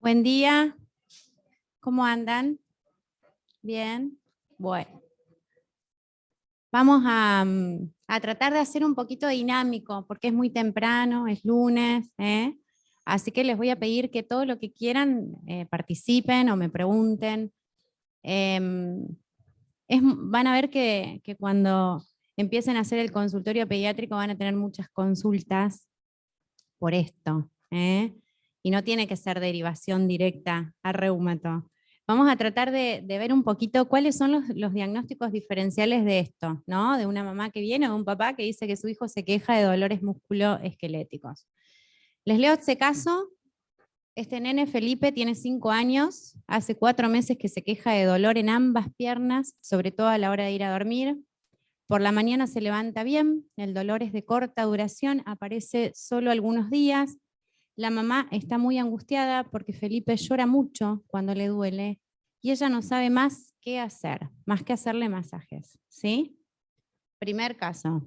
Buen día, ¿cómo andan? Bien, bueno. Vamos a tratar de hacer un poquito dinámico, porque es muy temprano, es lunes, ¿eh? Así que les voy a pedir que todo lo que quieran participen o me pregunten. Em, Van a ver que cuando empiecen a hacer el consultorio pediátrico van a tener muchas consultas por esto, ¿eh? Y no tiene que ser derivación directa a reumato. Vamos a tratar de ver un poquito cuáles son los diagnósticos diferenciales de esto, ¿no? De una mamá que viene o de un papá que dice que su hijo se queja de dolores musculoesqueléticos. Les leo este caso. Este nene Felipe tiene 5 años, hace 4 meses que se queja de dolor en ambas piernas, sobre todo a la hora de ir a dormir. Por la mañana se levanta bien, el dolor es de corta duración, aparece solo algunos días. La mamá está muy angustiada porque Felipe llora mucho cuando le duele y ella no sabe más qué hacer, más que hacerle masajes, ¿sí? Primer caso.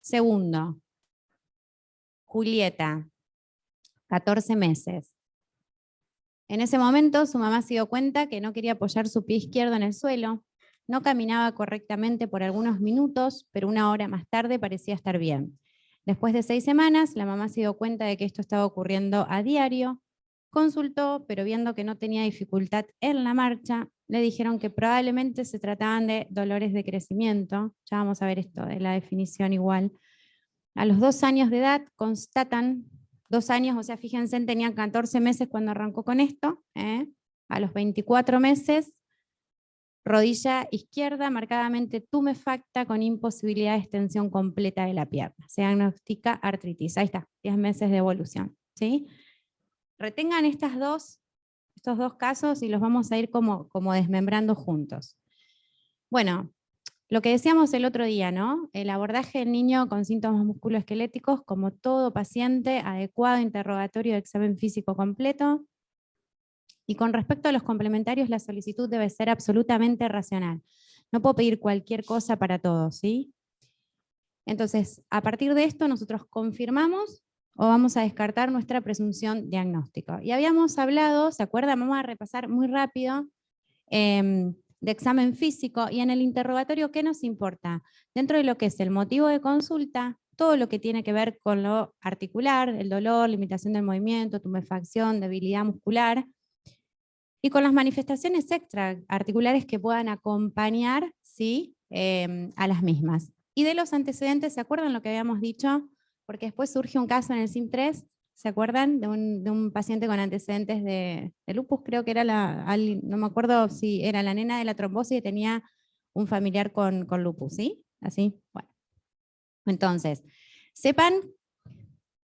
Segundo, Julieta, 14 meses. En ese momento su mamá se dio cuenta que no quería apoyar su pie izquierdo en el suelo, no caminaba correctamente por algunos minutos, pero una hora más tarde parecía estar bien. Después de 6 semanas, la mamá se dio cuenta de que esto estaba ocurriendo a diario, consultó, pero viendo que no tenía dificultad en la marcha, le dijeron que probablemente se trataban de dolores de crecimiento. Ya vamos a ver esto de la definición igual. A los 2 años de edad constatan, 2 años, o sea, fíjense, tenían 14 meses cuando arrancó con esto, a los 24 meses, rodilla izquierda marcadamente tumefacta con imposibilidad de extensión completa de la pierna. Se diagnostica artritis. Ahí está, 10 meses de evolución. ¿Sí? Retengan estos dos casos y los vamos a ir como desmembrando juntos. Bueno, lo que decíamos el otro día, ¿no? El abordaje del niño con síntomas musculoesqueléticos, como todo paciente, adecuado interrogatorio de examen físico completo. Y con respecto a los complementarios, la solicitud debe ser absolutamente racional. No puedo pedir cualquier cosa para todos, ¿sí? Entonces, a partir de esto, nosotros confirmamos o vamos a descartar nuestra presunción diagnóstica. Y habíamos hablado, ¿se acuerdan? Vamos a repasar muy rápido, de examen físico y en el interrogatorio, ¿qué nos importa? Dentro de lo que es el motivo de consulta, todo lo que tiene que ver con lo articular, el dolor, limitación del movimiento, tumefacción, debilidad muscular, y con las manifestaciones extraarticulares que puedan acompañar, ¿sí? A las mismas. Y de los antecedentes, ¿se acuerdan lo que habíamos dicho? Porque después surge un caso en el SIM3, ¿se acuerdan? De un paciente con antecedentes de lupus, creo que era no me acuerdo si era la nena de la trombosis y tenía un familiar con lupus, ¿sí? Así, bueno. Entonces, sepan,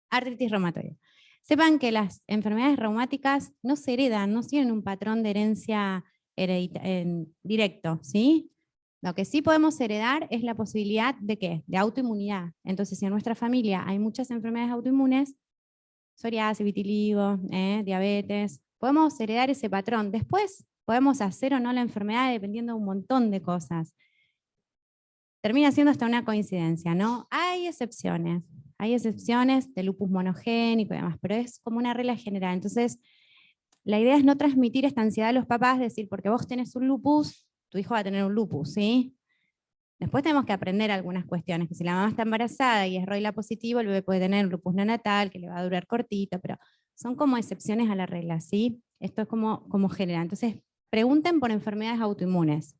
artritis reumatoide. Sepan que las enfermedades reumáticas no se heredan, no tienen un patrón de herencia directo, ¿sí? Lo que sí podemos heredar es la posibilidad de ¿qué? De autoinmunidad. Entonces, si en nuestra familia hay muchas enfermedades autoinmunes, psoriasis, vitiligo, diabetes, podemos heredar ese patrón. Después podemos hacer o no la enfermedad dependiendo de un montón de cosas. Termina siendo hasta una coincidencia, ¿no? Hay excepciones de lupus monogénico y demás, pero es como una regla general. Entonces, la idea es no transmitir esta ansiedad a los papás, decir, porque vos tenés un lupus, tu hijo va a tener un lupus, ¿sí? Después tenemos que aprender algunas cuestiones, que si la mamá está embarazada y es Roila positivo, el bebé puede tener un lupus neonatal, que le va a durar cortito, pero son como excepciones a la regla, ¿sí? Esto es como general. Entonces, pregunten por enfermedades autoinmunes.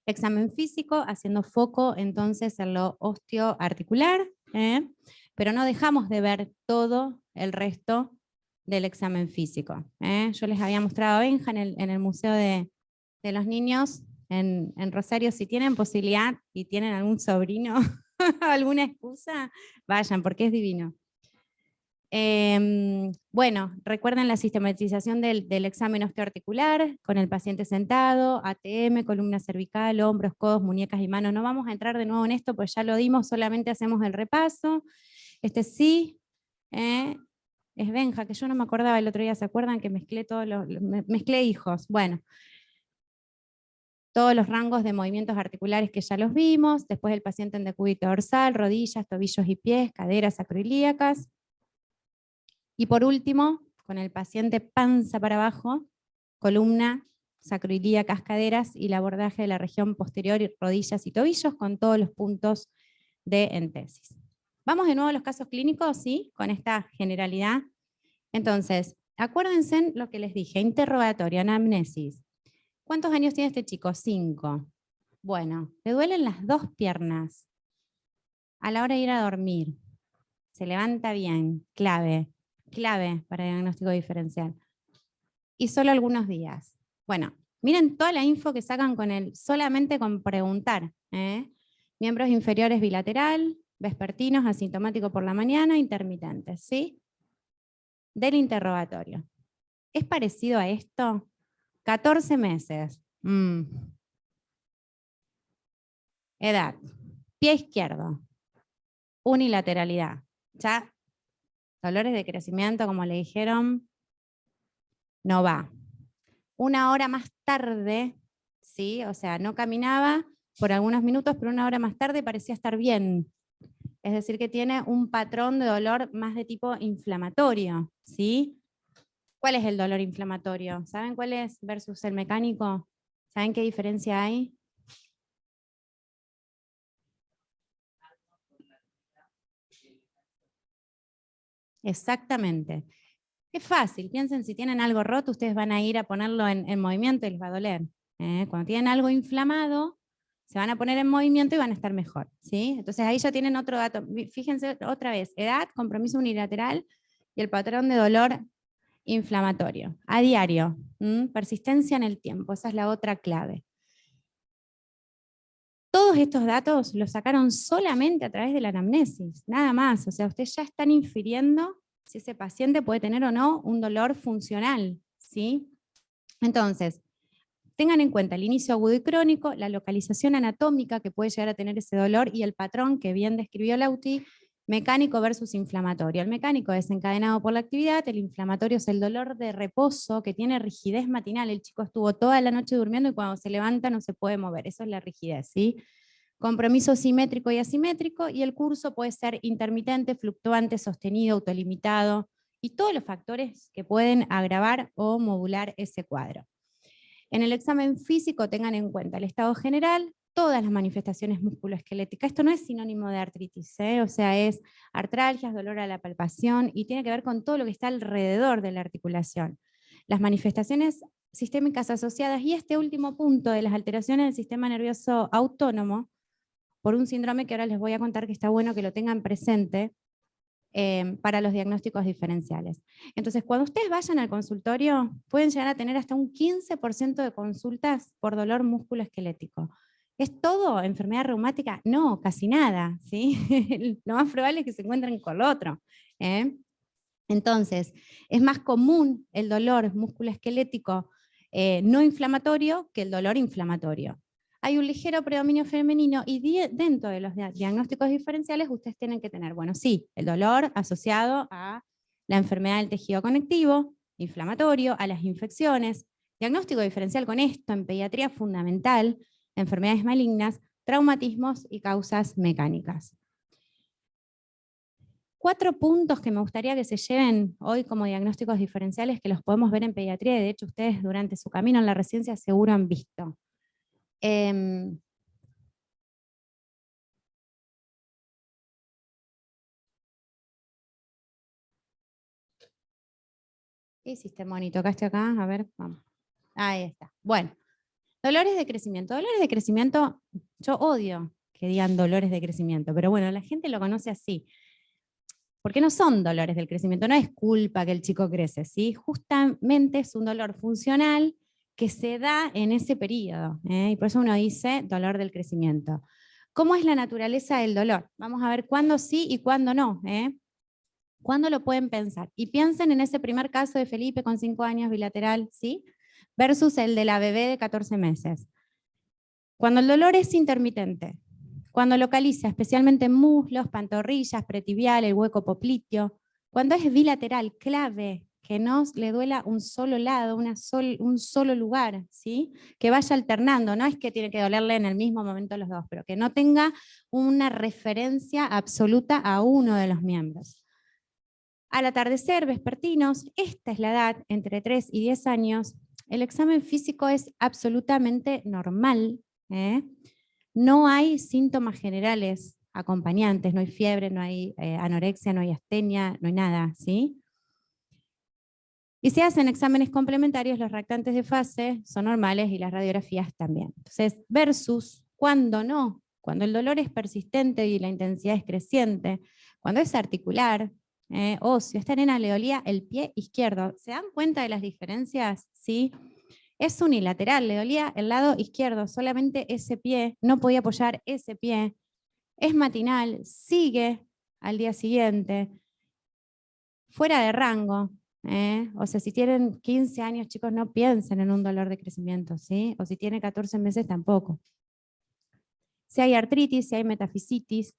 Examen físico, haciendo foco entonces en lo osteoarticular, pero no dejamos de ver todo el resto del examen físico. Yo les había mostrado a Benja en el Museo de los Niños en Rosario, si tienen posibilidad y tienen algún sobrino, alguna excusa, vayan, porque es divino. Bueno, recuerden la sistematización del examen osteoarticular con el paciente sentado, ATM, columna cervical, hombros, codos, muñecas y manos. No vamos a entrar de nuevo en esto, pues ya lo dimos, solamente hacemos el repaso. Este sí, es Benja, que yo no me acordaba el otro día, ¿se acuerdan que mezclé mezclé hijos? Bueno, todos los rangos de movimientos articulares que ya los vimos, después el paciente en decúbito dorsal, rodillas, tobillos y pies, caderas acroilíacas. Y por último, con el paciente panza para abajo, columna, sacroilíacas, caderas y el abordaje de la región posterior, rodillas y tobillos con todos los puntos de entesis. Vamos de nuevo a los casos clínicos, ¿sí? Con esta generalidad. Entonces, acuérdense lo que les dije, interrogatorio, anamnesis. ¿Cuántos años tiene este chico? 5. Bueno, le duelen las 2 piernas a la hora de ir a dormir. Se levanta bien, clave para el diagnóstico diferencial. Y solo algunos días. Bueno, miren toda la info que sacan solamente con preguntar. Miembros inferiores bilateral, vespertinos, asintomático por la mañana, intermitentes, ¿sí? Del interrogatorio. ¿Es parecido a esto? 14 meses. Edad. Pie izquierdo. Unilateralidad. Ya, dolores de crecimiento, como le dijeron, no va. 1 hora más tarde, ¿sí? O sea, no caminaba por algunos minutos, pero 1 hora más tarde parecía estar bien. Es decir, que tiene un patrón de dolor más de tipo inflamatorio, ¿sí? ¿Cuál es el dolor inflamatorio? ¿Saben cuál es versus el mecánico? ¿Saben qué diferencia hay? Exactamente. Es fácil, piensen si tienen algo roto, ustedes van a ir a ponerlo en movimiento y les va a doler. Cuando tienen algo inflamado, se van a poner en movimiento y van a estar mejor, ¿sí? Entonces ahí ya tienen otro dato. Fíjense otra vez, edad, compromiso unilateral y el patrón de dolor inflamatorio. A diario, persistencia en el tiempo, esa es la otra clave. Todos estos datos los sacaron solamente a través de la anamnesis, nada más. O sea, ustedes ya están infiriendo si ese paciente puede tener o no un dolor funcional, ¿sí? Entonces, tengan en cuenta el inicio agudo y crónico, la localización anatómica que puede llegar a tener ese dolor y el patrón que bien describió Lauti, mecánico versus inflamatorio. El mecánico es desencadenado por la actividad, el inflamatorio es el dolor de reposo que tiene rigidez matinal. El chico estuvo toda la noche durmiendo y cuando se levanta no se puede mover. Eso es la rigidez, ¿sí? Compromiso simétrico y asimétrico, y el curso puede ser intermitente, fluctuante, sostenido, autolimitado, y todos los factores que pueden agravar o modular ese cuadro. En el examen físico tengan en cuenta el estado general, todas las manifestaciones musculoesqueléticas. Esto no es sinónimo de artritis, o sea, es artralgias, dolor a la palpación, y tiene que ver con todo lo que está alrededor de la articulación. Las manifestaciones sistémicas asociadas, y este último punto de las alteraciones del sistema nervioso autónomo, por un síndrome que ahora les voy a contar que está bueno que lo tengan presente para los diagnósticos diferenciales. Entonces, cuando ustedes vayan al consultorio, pueden llegar a tener hasta un 15% de consultas por dolor musculoesquelético. ¿Es todo enfermedad reumática? No, casi nada, ¿sí? Lo más probable es que se encuentren con lo otro. Entonces, es más común el dolor musculoesquelético no inflamatorio que el dolor inflamatorio. Hay un ligero predominio femenino y dentro de los diagnósticos diferenciales ustedes tienen que tener, bueno, sí, el dolor asociado a la enfermedad del tejido conectivo, inflamatorio, a las infecciones, diagnóstico diferencial con esto en pediatría fundamental, enfermedades malignas, traumatismos y causas mecánicas. 4 puntos que me gustaría que se lleven hoy como diagnósticos diferenciales que los podemos ver en pediatría, y de hecho ustedes durante su camino en la residencia seguro han visto. ¿Qué hiciste, Moni? ¿Tocaste acá? A ver, vamos. Ahí está. Bueno, dolores de crecimiento. Dolores de crecimiento, yo odio que digan dolores de crecimiento, pero bueno, la gente lo conoce así. Porque no son dolores del crecimiento, no es culpa que el chico crece, ¿sí? Justamente es un dolor funcional que se da en ese periodo, y por eso uno dice dolor del crecimiento. ¿Cómo es la naturaleza del dolor? Vamos a ver cuándo sí y cuándo no. ¿Cuándo lo pueden pensar? Y piensen en ese primer caso de Felipe con 5 años bilateral, ¿sí? Versus el de la bebé de 14 meses. Cuando el dolor es intermitente, cuando localiza especialmente muslos, pantorrillas, pretibial, el hueco popliteo, cuando es bilateral, clave, que no le duela un solo lado, un solo lugar, ¿sí? Que vaya alternando, no es que tiene que dolerle en el mismo momento los dos, pero que no tenga una referencia absoluta a uno de los miembros. Al atardecer, vespertinos, esta es la edad, entre 3 y 10 años, el examen físico es absolutamente normal, ¿eh? No hay síntomas generales acompañantes, no hay fiebre, no hay anorexia, no hay astenia, no hay nada, ¿sí? Y se hacen exámenes complementarios, los reactantes de fase son normales y las radiografías también. Entonces, versus cuando no, cuando el dolor es persistente y la intensidad es creciente, cuando es articular, óseo, esta nena le dolía el pie izquierdo. ¿Se dan cuenta de las diferencias? Sí. Es unilateral, le dolía el lado izquierdo, solamente ese pie, no podía apoyar ese pie. Es matinal, sigue al día siguiente, fuera de rango. O sea, si tienen 15 años, chicos, no piensen en un dolor de crecimiento, ¿sí? O si tiene 14 meses, tampoco. Si hay artritis, si hay metafisitis,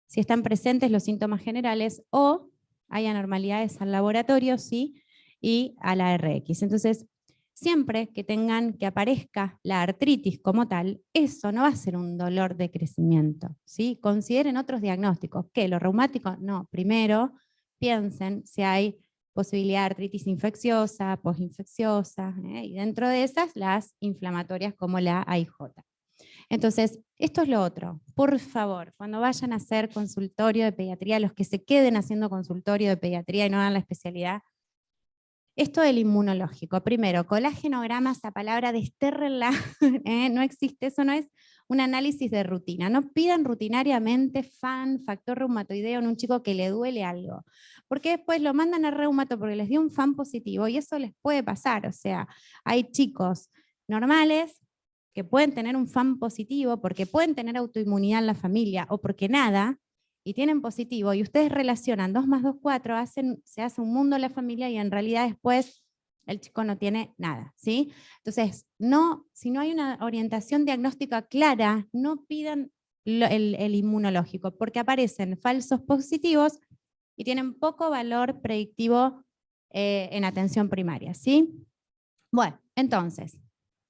si están presentes los síntomas generales o hay anormalidades al laboratorio, ¿sí? Y a la RX. Entonces, siempre que tengan que aparezca la artritis como tal, eso no va a ser un dolor de crecimiento, ¿sí? Consideren otros diagnósticos. ¿Qué? ¿Lo reumático? No. Primero, piensen si hay posibilidad de artritis infecciosa, postinfecciosa, y dentro de esas, las inflamatorias como la AIJ. Entonces, esto es lo otro. Por favor, cuando vayan a hacer consultorio de pediatría, los que se queden haciendo consultorio de pediatría y no hagan la especialidad, esto del inmunológico. Primero, colágenograma, esa palabra, destérrenla, no existe, eso no es un análisis de rutina. No pidan rutinariamente factor reumatoideo en un chico que le duele algo, porque después lo mandan a reumato porque les dio un FAN positivo y eso les puede pasar. O sea, hay chicos normales que pueden tener un FAN positivo porque pueden tener autoinmunidad en la familia o porque nada, y tienen positivo, y ustedes relacionan 2 más 2, 4, se hace un mundo en la familia y en realidad después el chico no tiene nada, ¿sí? Entonces, no, si no hay una orientación diagnóstica clara, no pidan el inmunológico, porque aparecen falsos positivos y tienen poco valor predictivo en atención primaria, ¿sí? Bueno, entonces,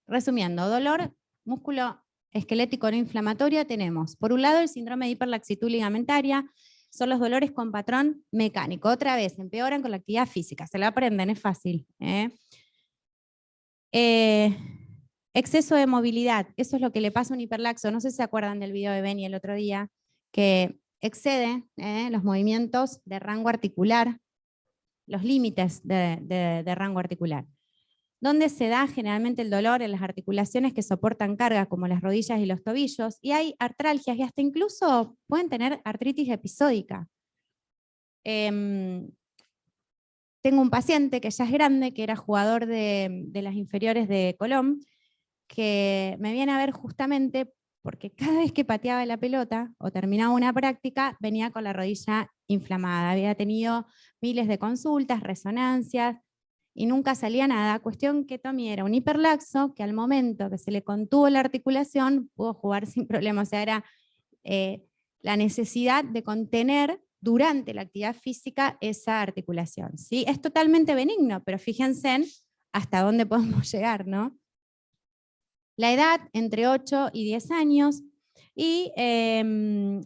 resumiendo, dolor músculo esquelético no inflamatorio tenemos, por un lado, el síndrome de hiperlaxitud ligamentaria, son los dolores con patrón mecánico. Otra vez, empeoran con la actividad física, se la aprenden, es fácil. Exceso de movilidad, eso es lo que le pasa a un hiperlaxo. No sé si se acuerdan del video de Benny el otro día, que excede los movimientos de rango articular, los límites de rango articular. Donde se da generalmente el dolor en las articulaciones que soportan carga, como las rodillas y los tobillos, y hay artralgias y hasta incluso pueden tener artritis episódica. Tengo un paciente que ya es grande, que era jugador de las inferiores de Colón, que me viene a ver justamente porque cada vez que pateaba la pelota o terminaba una práctica, venía con la rodilla inflamada. Había tenido miles de consultas, resonancias, y nunca salía nada. Cuestión que Tommy era un hiperlaxo que al momento que se le contuvo la articulación pudo jugar sin problema. O sea, era la necesidad de contener durante la actividad física esa articulación, ¿sí? Es totalmente benigno, pero fíjense en hasta dónde podemos llegar, ¿no? La edad entre 8 y 10 años y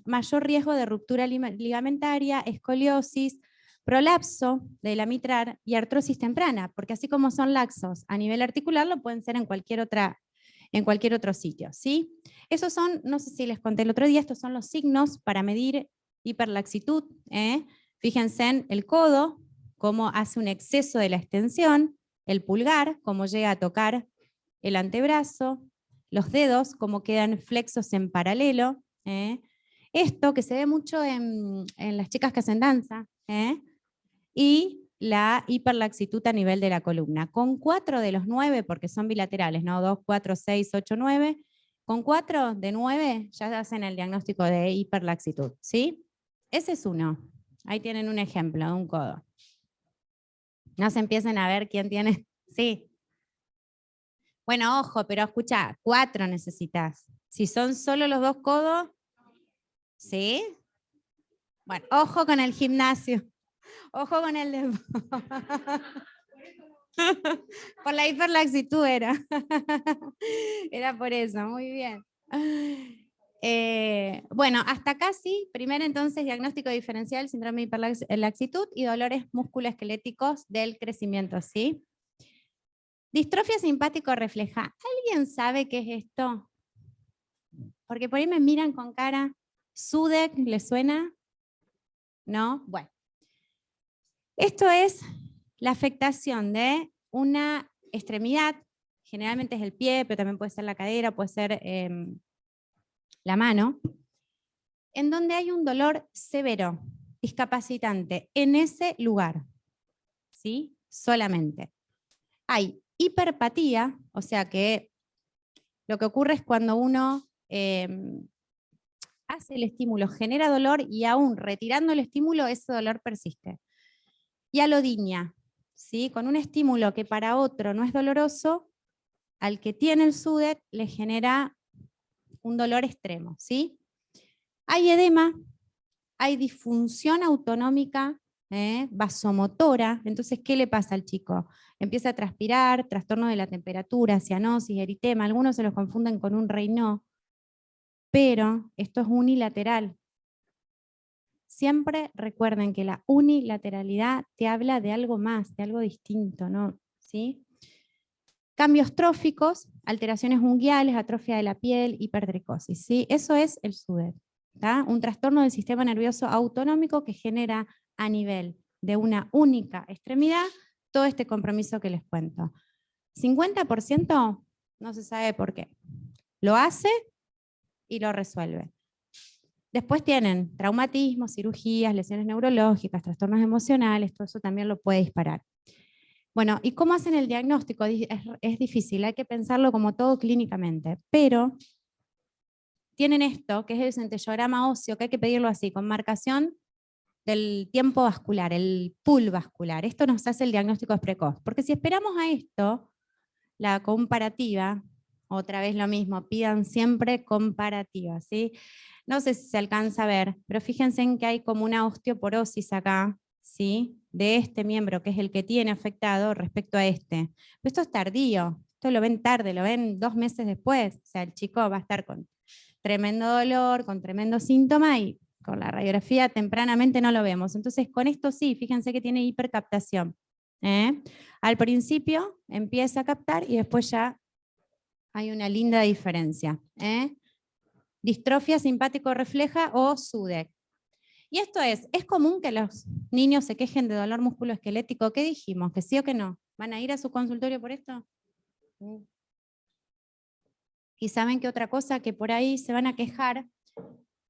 mayor riesgo de ruptura ligamentaria, escoliosis, prolapso de la mitral y artrosis temprana, porque así como son laxos a nivel articular, lo pueden ser en cualquier otro sitio, ¿sí? Esos son, no sé si les conté el otro día, estos son los signos para medir hiperlaxitud. Fíjense en el codo, cómo hace un exceso de la extensión, el pulgar, cómo llega a tocar el antebrazo, los dedos, cómo quedan flexos en paralelo. Esto que se ve mucho en las chicas que hacen danza, y la hiperlaxitud a nivel de la columna. Con 4 de los 9, porque son bilaterales, ¿no? 2, 4, 6, 8, 9. Con 4 de 9 ya hacen el diagnóstico de hiperlaxitud, ¿sí? Ese es uno. Ahí tienen un ejemplo de un codo. No se empiecen a ver quién tiene. Sí. Bueno, ojo, pero escucha, 4 necesitas. Si son solo los 2 codos, ¿sí? Bueno, ojo con el gimnasio. Ojo con el de... Por la hiperlaxitud era. Era por eso, muy bien. Bueno, hasta acá sí. Primero entonces diagnóstico diferencial, síndrome de hiperlaxitud y dolores musculoesqueléticos del crecimiento, ¿sí? Distrofia simpático refleja. ¿Alguien sabe qué es esto? Porque por ahí me miran con cara. ¿SUDEC le suena? ¿No? Bueno. Esto es la afectación de una extremidad, generalmente es el pie, pero también puede ser la cadera, puede ser la mano, en donde hay un dolor severo, discapacitante, en ese lugar, ¿sí? Solamente. Hay hiperpatía, o sea que lo que ocurre es cuando uno hace el estímulo, genera dolor y aún retirando el estímulo, ese dolor persiste. Y alodinia, ¿sí? Con un estímulo que para otro no es doloroso, al que tiene el SUDET le genera un dolor extremo, ¿sí? Hay edema, hay disfunción autonómica, vasomotora. Entonces, ¿qué le pasa al chico? Empieza a transpirar, trastorno de la temperatura, cianosis, eritema. Algunos se los confunden con un Raynaud, pero esto es unilateral. Siempre recuerden que la unilateralidad te habla de algo más, de algo distinto, ¿no? ¿Sí? Cambios tróficos, alteraciones unguiales, atrofia de la piel, hipertricosis, ¿sí? Eso es el SUDET, ¿tá? Un trastorno del sistema nervioso autonómico que genera a nivel de una única extremidad todo este compromiso que les cuento. 50% no se sabe por qué. Lo hace y lo resuelve. Después tienen traumatismos, cirugías, lesiones neurológicas, trastornos emocionales, todo eso también lo puede disparar. Bueno, ¿y cómo hacen el diagnóstico? Es difícil, hay que pensarlo como todo clínicamente, pero tienen esto, que es el centellograma óseo, que hay que pedirlo así, con marcación del tiempo vascular, el pool vascular. Esto nos hace el diagnóstico precoz, porque si esperamos a esto, la comparativa, otra vez lo mismo, pidan siempre comparativa, ¿sí? No sé si se alcanza a ver, pero fíjense en que hay como una osteoporosis acá, ¿sí? De este miembro, que es el que tiene afectado respecto a este. Pero esto es tardío, esto lo ven tarde, lo ven 2 meses después. O sea, el chico va a estar con tremendo dolor, con tremendo síntoma y con la radiografía tempranamente no lo vemos. Entonces, con esto sí, fíjense que tiene hipercaptación. Al principio empieza a captar y después ya hay una linda diferencia. Distrofia simpático refleja o SUDEC. Y esto es común que los niños se quejen de dolor musculoesquelético. ¿Qué dijimos? ¿Que sí o que no? ¿Van a ir a su consultorio por esto? Y saben que otra cosa, que por ahí se van a quejar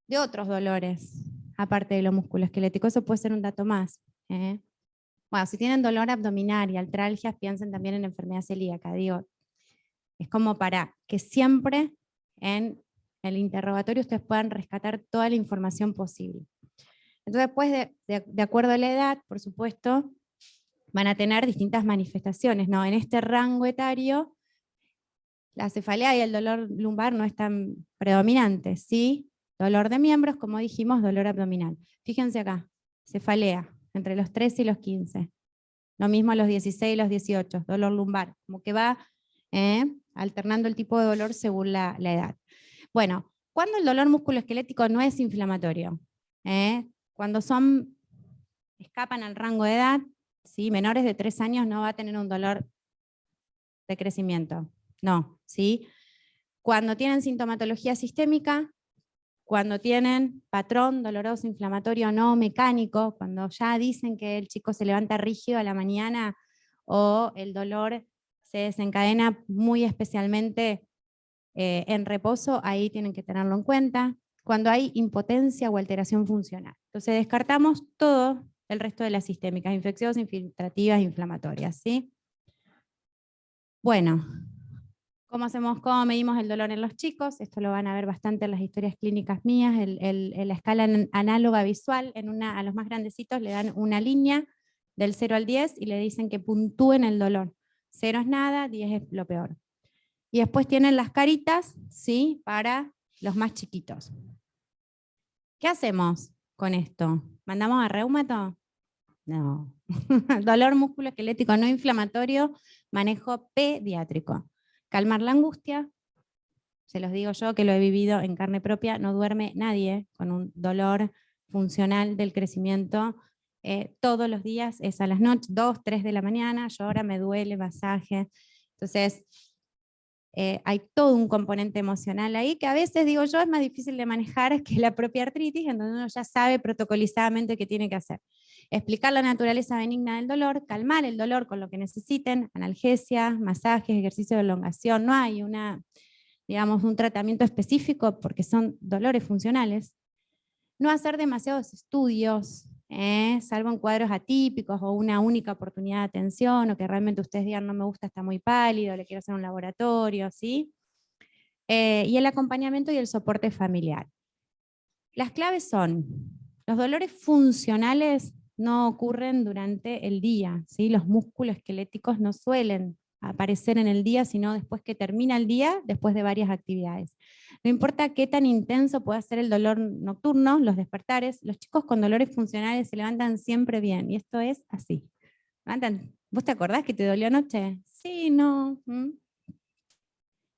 de otros dolores, aparte de lo musculoesquelético. Eso puede ser un dato más. Bueno, si tienen dolor abdominal y artralgias, piensen también en enfermedad celíaca. Digo, es como para que siempre en el interrogatorio ustedes puedan rescatar toda la información posible. Entonces, después, de acuerdo a la edad, por supuesto, van a tener distintas manifestaciones, ¿no? En este rango etario, la cefalea y el dolor lumbar no están predominantes, ¿sí? Dolor de miembros, como dijimos, dolor abdominal. Fíjense acá, cefalea, entre los 13 y los 15. Lo mismo a los 16 y los 18, dolor lumbar, como que va alternando el tipo de dolor según la edad. Bueno, ¿cuándo el dolor musculoesquelético no es inflamatorio? Cuando escapan al rango de edad, ¿sí? Menores de 3 años no va a tener un dolor de crecimiento, no, ¿sí? Cuando tienen sintomatología sistémica, cuando tienen patrón doloroso, inflamatorio no mecánico, cuando ya dicen que el chico se levanta rígido a la mañana o el dolor se desencadena muy especialmente en reposo, ahí tienen que tenerlo en cuenta. Cuando hay impotencia o alteración funcional. Entonces descartamos todo el resto de las sistémicas, infecciosas, infiltrativas, inflamatorias, ¿sí? Bueno, ¿cómo medimos el dolor en los chicos? Esto lo van a ver bastante en las historias clínicas mías, la escala análoga visual, a los más grandecitos le dan una línea del 0 al 10 y le dicen que puntúen el dolor. 0 es nada, 10 es lo peor. Y después tienen las caritas, ¿sí? Para los más chiquitos. ¿Qué hacemos con esto? ¿Mandamos a reumato? No. Dolor musculoesquelético no inflamatorio, manejo pediátrico. Calmar la angustia, se los digo yo que lo he vivido en carne propia, no duerme nadie con un dolor funcional del crecimiento. Todos los días es a las noches, 2, 3 de la mañana, yo ahora me duele, masaje. Entonces, hay todo un componente emocional ahí que a veces, digo yo, es más difícil de manejar que la propia artritis, en donde uno ya sabe protocolizadamente qué tiene que hacer. Explicar la naturaleza benigna del dolor, calmar el dolor con lo que necesiten, analgesia, masajes, ejercicio de elongación. No hay digamos, un tratamiento específico porque son dolores funcionales. No hacer demasiados estudios, salvo en cuadros atípicos o una única oportunidad de atención, o que realmente ustedes digan no me gusta, está muy pálido, le quiero hacer un laboratorio, ¿sí? Y el acompañamiento y el soporte familiar. Las claves son, los dolores funcionales no ocurren durante el día, ¿sí? Los músculos esqueléticos no suelen aparecer en el día, sino después que termina el día, después de varias actividades. No importa qué tan intenso pueda ser el dolor nocturno, los despertares, los chicos con dolores funcionales se levantan siempre bien, y esto es así. Levantan. ¿Vos te acordás que te dolió anoche? Sí, no.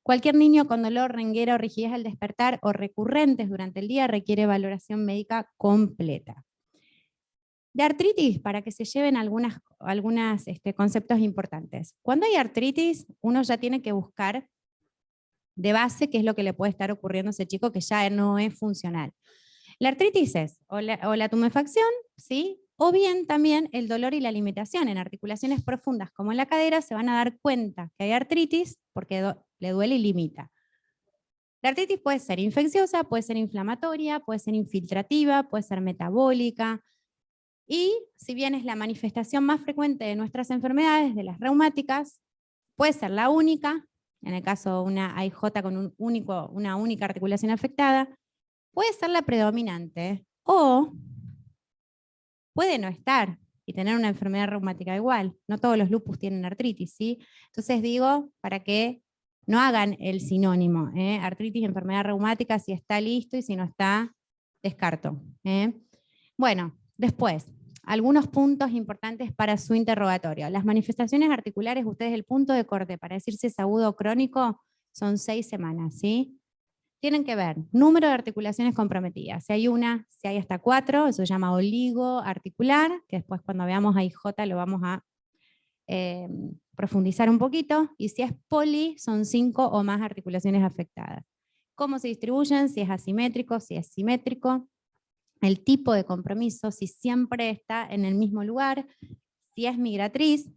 Cualquier niño con dolor, renguera o rigidez al despertar o recurrentes durante el día requiere valoración médica completa. De artritis, para que se lleven algunos conceptos importantes. Cuando hay artritis, uno ya tiene que buscar de base qué es lo que le puede estar ocurriendo a ese chico que ya no es funcional. La artritis es o la tumefacción, ¿sí? O bien también el dolor y la limitación. En articulaciones profundas como en la cadera se van a dar cuenta que hay artritis porque le duele y limita. La artritis puede ser infecciosa, puede ser inflamatoria, puede ser infiltrativa, puede ser metabólica. Y si bien es la manifestación más frecuente de nuestras enfermedades, de las reumáticas, puede ser la única, en el caso de una AIJ con una única articulación afectada, puede ser la predominante o puede no estar y tener una enfermedad reumática igual. No todos los lupus tienen artritis, ¿sí? Entonces digo, para que no hagan el sinónimo, artritis, enfermedad reumática, si está listo y si no está, descarto. Bueno, después, algunos puntos importantes para su interrogatorio. Las manifestaciones articulares, ustedes el punto de corte para decir si es agudo o crónico son 6 semanas, ¿sí? Tienen que ver número de articulaciones comprometidas. Si hay una, si hay hasta 4, eso se llama oligoarticular, que después cuando veamos a IJ lo vamos a profundizar un poquito. Y si es poli, son 5 o más articulaciones afectadas. ¿Cómo se distribuyen? Si es asimétrico, si es simétrico. El tipo de compromiso, si siempre está en el mismo lugar. Si es migratriz,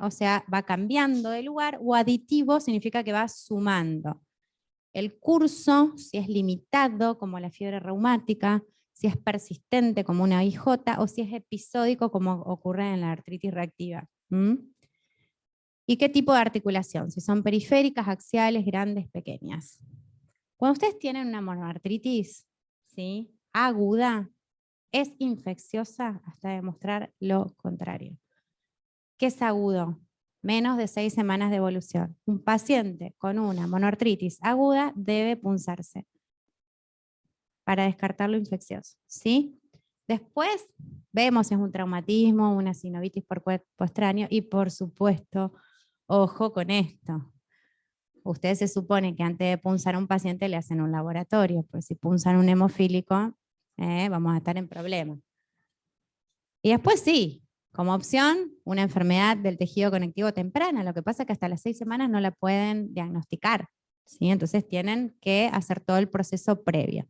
o sea, va cambiando de lugar, o aditivo significa que va sumando. El curso, si es limitado, como la fiebre reumática, si es persistente, como una IJ, o si es episódico, como ocurre en la artritis reactiva. ¿Y qué tipo de articulación? Si son periféricas, axiales, grandes, pequeñas. Cuando ustedes tienen una monoartritis, ¿sí?, aguda, es infecciosa hasta demostrar lo contrario. ¿Qué es agudo? Menos de 6 semanas de evolución. Un paciente con una monoartritis aguda debe punzarse para descartar lo infeccioso, ¿sí? Después vemos si es un traumatismo, una sinovitis por cuerpo extraño y por supuesto, ojo con esto. Ustedes se supone que antes de punzar a un paciente le hacen un laboratorio, pues si punzan un hemofílico, vamos a estar en problemas. Y después sí, como opción, una enfermedad del tejido conectivo temprana. Lo que pasa es que hasta las 6 semanas no la pueden diagnosticar, ¿sí? Entonces tienen que hacer todo el proceso previo.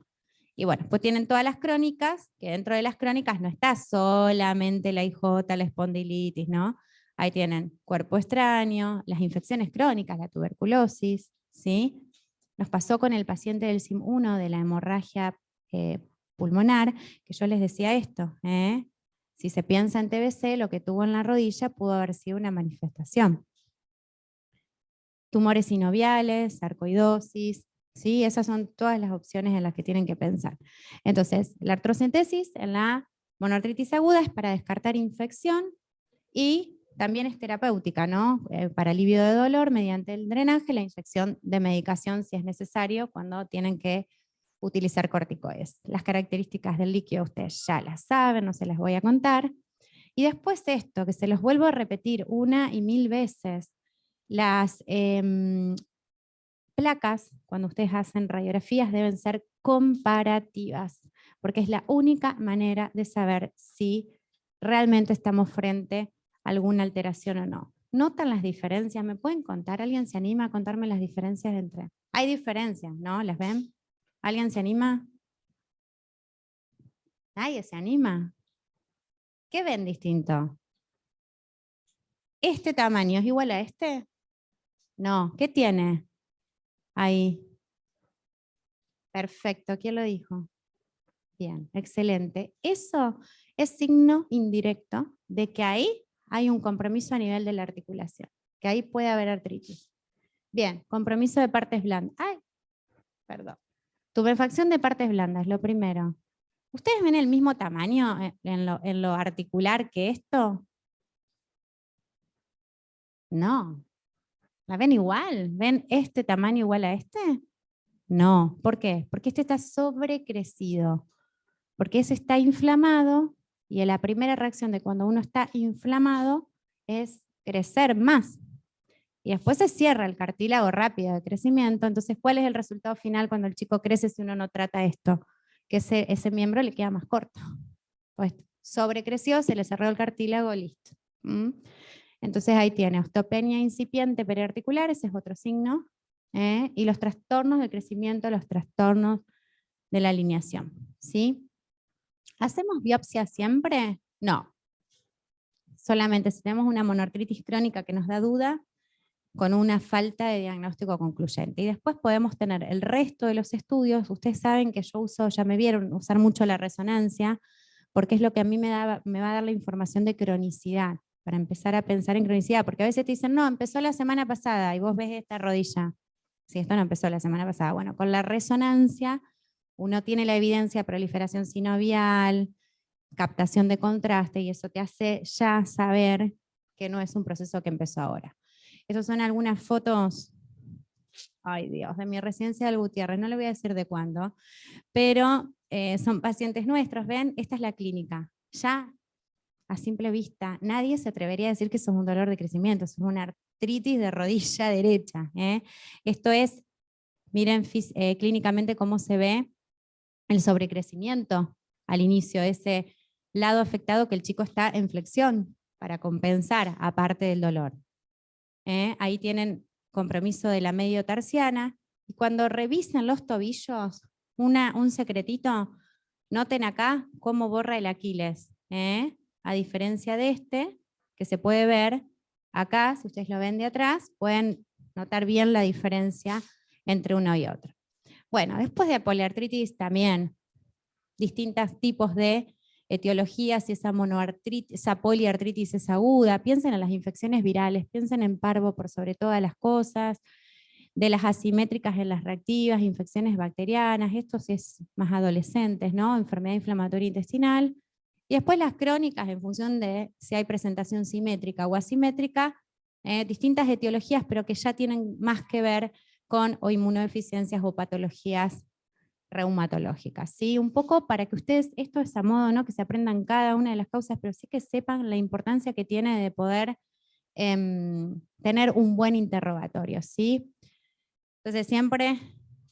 Y bueno, pues tienen todas las crónicas, que dentro de las crónicas no está solamente la IJ, la espondilitis, ¿no? Ahí tienen cuerpo extraño, las infecciones crónicas, la tuberculosis, ¿sí? Nos pasó con el paciente del SIM1 de la hemorragia pulmonar, que yo les decía esto, si se piensa en TBC, lo que tuvo en la rodilla pudo haber sido una manifestación. Tumores sinoviales, sarcoidosis, ¿sí? Esas son todas las opciones en las que tienen que pensar. Entonces, la artrocentesis en la monoartritis aguda es para descartar infección y también es terapéutica, ¿no? Para alivio de dolor mediante el drenaje, la inyección de medicación si es necesario cuando tienen que utilizar corticoides. Las características del líquido ustedes ya las saben, no se las voy a contar. Y después esto, que se los vuelvo a repetir una y mil veces, las placas, cuando ustedes hacen radiografías, deben ser comparativas, porque es la única manera de saber si realmente estamos frente a alguna alteración o no. ¿Notan las diferencias? ¿Me pueden contar? ¿Alguien se anima a contarme las diferencias entre? Hay diferencias, ¿no? ¿Las ven? ¿Alguien se anima? ¿Nadie se anima? ¿Qué ven distinto? ¿Este tamaño es igual a este? No. ¿Qué tiene ahí? Perfecto. ¿Quién lo dijo? Bien, excelente. Eso es signo indirecto de que ahí hay un compromiso a nivel de la articulación, que ahí puede haber artritis. Bien, compromiso de partes blandas. Ay, perdón. Tumefacción de partes blandas, lo primero. ¿Ustedes ven el mismo tamaño en lo articular que esto? No. ¿La ven igual? ¿Ven este tamaño igual a este? No. ¿Por qué? Porque este está sobrecrecido. Porque ese está inflamado y la primera reacción de cuando uno está inflamado es crecer más. Y después se cierra el cartílago rápido de crecimiento. Entonces, ¿cuál es el resultado final cuando el chico crece si uno no trata esto? Que ese miembro le queda más corto. Pues sobrecreció, se le cerró el cartílago, listo. ¿Mm? Entonces ahí tiene osteopenia incipiente periarticular, ese es otro signo. Y los trastornos del crecimiento, los trastornos de la alineación. ¿Sí? ¿Hacemos biopsia siempre? No. Solamente si tenemos una monoartritis crónica que nos da duda, con una falta de diagnóstico concluyente. Y después podemos tener el resto de los estudios. Ustedes saben que yo uso, ya me vieron usar mucho la resonancia, porque es lo que a mí me va a dar la información de cronicidad, para empezar a pensar en cronicidad, porque a veces te dicen, no, empezó la semana pasada, y vos ves esta rodilla. Sí, esto no empezó la semana pasada. Bueno, con la resonancia uno tiene la evidencia de proliferación sinovial, captación de contraste, y eso te hace ya saber que no es un proceso que empezó ahora. Esas son algunas fotos, ay Dios, de mi residencia del Gutiérrez, no le voy a decir de cuándo, pero son pacientes nuestros, ven, esta es la clínica. Ya a simple vista, nadie se atrevería a decir que eso es un dolor de crecimiento, eso es una artritis de rodilla derecha. Esto es, miren clínicamente cómo se ve el sobrecrecimiento al inicio, ese lado afectado que el chico está en flexión para compensar aparte del dolor. Ahí tienen compromiso de la mediotarsiana. Y cuando revisen los tobillos, un secretito, noten acá cómo borra el Aquiles. A diferencia de este, que se puede ver acá, si ustedes lo ven de atrás, pueden notar bien la diferencia entre uno y otro. Bueno, después de poliartritis también distintos tipos de etiologías, si esa monoartritis, esa poliartritis es aguda, piensen en las infecciones virales, piensen en parvo por sobre todas las cosas, de las asimétricas en las reactivas, infecciones bacterianas, esto sí es más adolescentes, ¿no? Enfermedad inflamatoria intestinal, y después las crónicas en función de si hay presentación simétrica o asimétrica, distintas etiologías, pero que ya tienen más que ver con o inmunodeficiencias o patologías reumatológicas, ¿sí? Un poco para que ustedes, esto es a modo, ¿no? Que se aprendan cada una de las causas, pero sí que sepan la importancia que tiene de poder tener un buen interrogatorio, ¿sí? Entonces siempre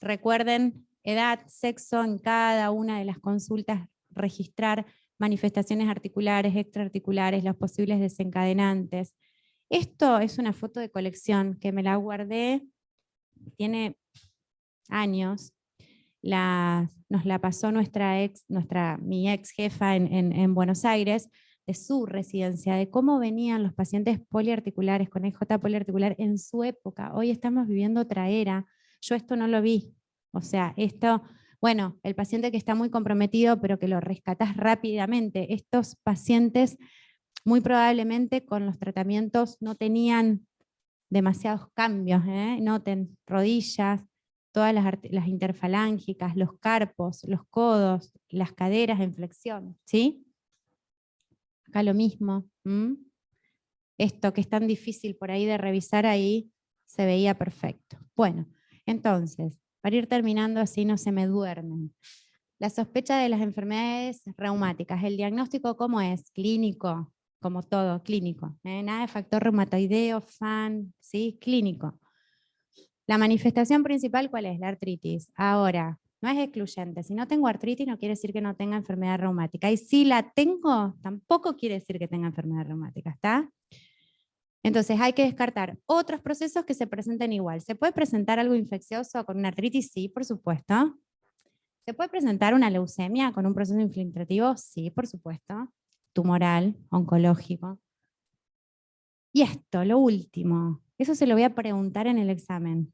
recuerden edad, sexo en cada una de las consultas, registrar manifestaciones articulares, extraarticulares, los posibles desencadenantes. Esto es una foto de colección que me la guardé, tiene años, nos la pasó mi ex jefa en Buenos Aires, de su residencia, de cómo venían los pacientes poliarticulares con EJ poliarticular en su época. Hoy estamos viviendo otra era. Yo esto no lo vi. O sea, esto, bueno, el paciente que está muy comprometido, pero que lo rescatás rápidamente. Estos pacientes, muy probablemente con los tratamientos no tenían demasiados cambios, noten rodillas, todas las interfalángicas, los carpos, los codos, las caderas en flexión, ¿sí? Acá lo mismo. Esto que es tan difícil por ahí de revisar ahí, se veía perfecto. Bueno, entonces, para ir terminando así no se me duermen. La sospecha de las enfermedades reumáticas, ¿el diagnóstico cómo es? Clínico, como todo, clínico. Nada de factor reumatoideo, FAN, ¿sí? Clínico. La manifestación principal, ¿cuál es? La artritis. Ahora, no es excluyente. Si no tengo artritis, no quiere decir que no tenga enfermedad reumática. Y si la tengo, tampoco quiere decir que tenga enfermedad reumática, ¿está? Entonces hay que descartar otros procesos que se presenten igual. ¿Se puede presentar algo infeccioso con una artritis? Sí, por supuesto. ¿Se puede presentar una leucemia con un proceso infiltrativo? Sí, por supuesto. Tumoral, oncológico. Y esto, lo último, eso se lo voy a preguntar en el examen.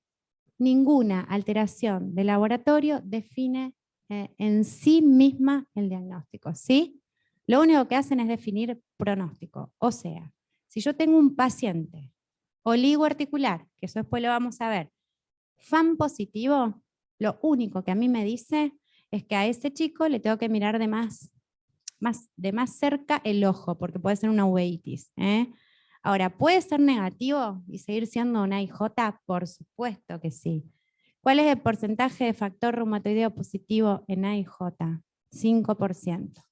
Ninguna alteración de laboratorio define en sí misma el diagnóstico, ¿sí? Lo único que hacen es definir pronóstico. O sea, si yo tengo un paciente oligoarticular, que eso después lo vamos a ver, FAM positivo, lo único que a mí me dice es que a ese chico le tengo que mirar de más cerca el ojo, porque puede ser una uveitis. Ahora, ¿puede ser negativo y seguir siendo una IJ? Por supuesto que sí. ¿Cuál es el porcentaje de factor reumatoideo positivo en AIJ? 5%.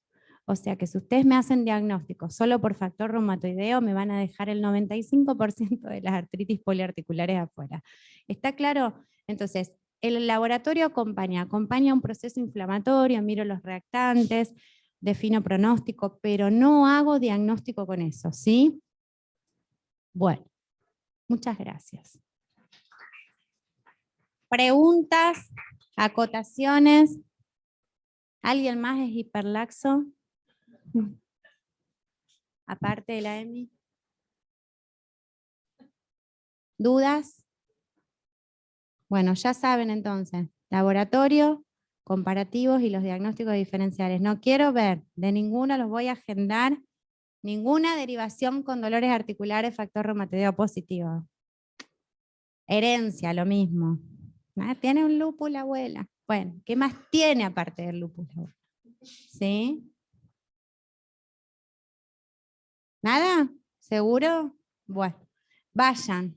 O sea que si ustedes me hacen diagnóstico solo por factor reumatoideo, me van a dejar el 95% de las artritis poliarticulares afuera. ¿Está claro? Entonces, el laboratorio acompaña un proceso inflamatorio, miro los reactantes, defino pronóstico, pero no hago diagnóstico con eso, ¿sí? Bueno, muchas gracias. Preguntas, acotaciones. ¿Alguien más es hiperlaxo? Aparte de la EMI. ¿Dudas? Bueno, ya saben entonces, laboratorio, comparativos y los diagnósticos diferenciales. No quiero ver, de ninguno los voy a agendar, ninguna derivación con dolores articulares, factor reumatoideo positivo. Herencia, lo mismo. Tiene un lupus la abuela. Bueno, ¿qué más tiene aparte del lupus la abuela? ¿Sí? ¿Nada? ¿Seguro? Bueno, vayan.